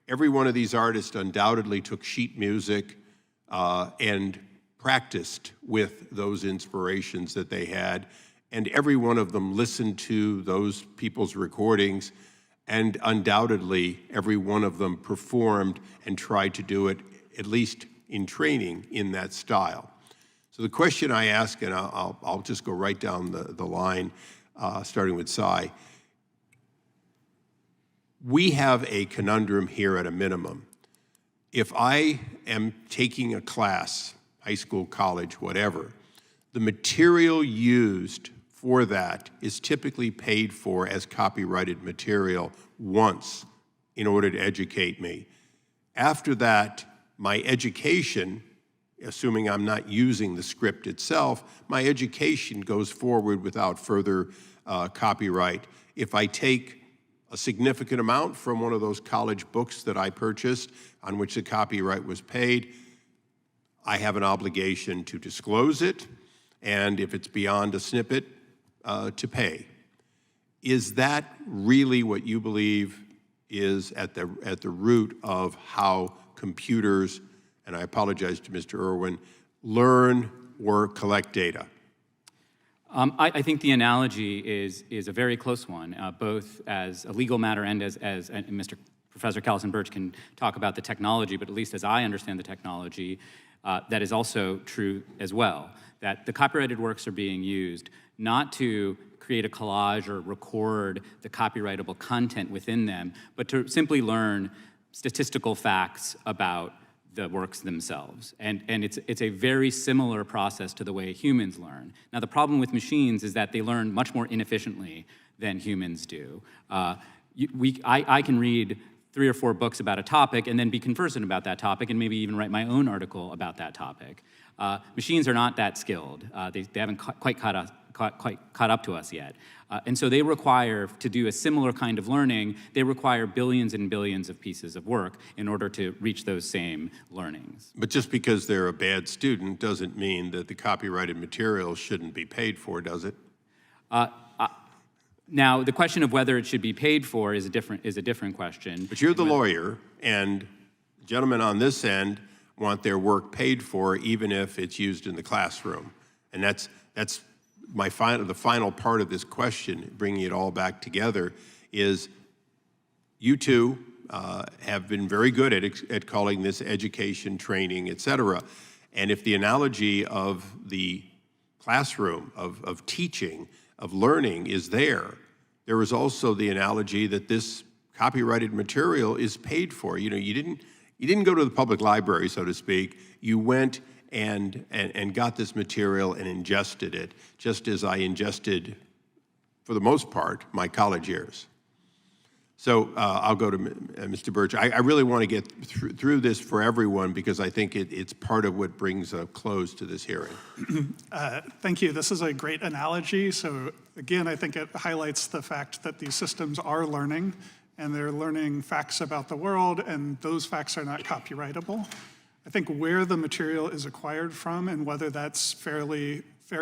Every one of these artists undoubtedly took sheet music and practiced with those inspirations that they had, and every one of them listened to those people's recordings, and undoubtedly every one of them performed and tried to do it, at least in training, in that style. So the question I ask, and I'll just go right down the line, starting with Cy. We have a conundrum here at a minimum. If I am taking a class, high school, college, whatever, the material used for that is typically paid for as copyrighted material once in order to educate me. After that, my education, assuming I'm not using the script itself, my education goes forward without further copyright. If I take a significant amount from one of those college books that I purchased on which the copyright was paid, I have an obligation to disclose it, and if it's beyond a snippet, to pay. Is that really what you believe is at the root of how computers, and I apologize to Mr. Irwin, learn or collect data? I think the analogy is a very close one, both as a legal matter and as Mr. Professor Callison-Burch can talk about the technology, but at least as I understand the technology, that is also true as well, that the copyrighted works are being used not to create a collage or record the copyrightable content within them, but to simply learn statistical facts about the works themselves. And it's a very similar process to the way humans learn. Now, the problem with machines is that they learn much more inefficiently than humans do. I can read 3 or 4 books about a topic and then be conversant about that topic and maybe even write my own article about that topic. Machines are not that skilled. They haven't quite caught up to us yet. And so they require, to do a similar kind of learning, they require billions and billions of pieces of work in order to reach those same learnings. But just because they're a bad student doesn't mean that the copyrighted material shouldn't be paid for, does it? Now, the question of whether it should be paid for is a different question. But you're the lawyer, and gentlemen on this end want their work paid for even if it's used in the classroom. And that's the final part of this question, bringing it all back together, is you two have been very good at calling this education, training, et cetera. And if the analogy of the classroom, of teaching, of learning is there is also the analogy that this copyrighted material is paid for. You know, you didn't go to the public library, so to speak. You went and got this material and ingested it, just as I ingested, for the most part, my college years. So I'll go to Mr. Burch. I really want to get through this for everyone because I think it's part of what brings a close to this hearing. Thank you. This is a great analogy. So again, I think it highlights the fact that these systems are learning, and they're learning facts about the world, and those facts are not copyrightable. I think where the material is acquired from and whether that's fair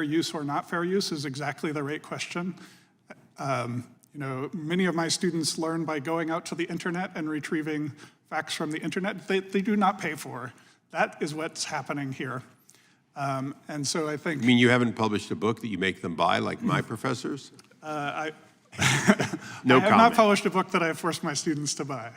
use or not fair use is exactly the right question. You know, many of my students learn by going out to the internet and retrieving facts from the internet. They do not pay for. That is what's happening here. And so I think— You mean you haven't published a book that you make them buy, like my professors? I No have not published a book that I have forced my students to buy.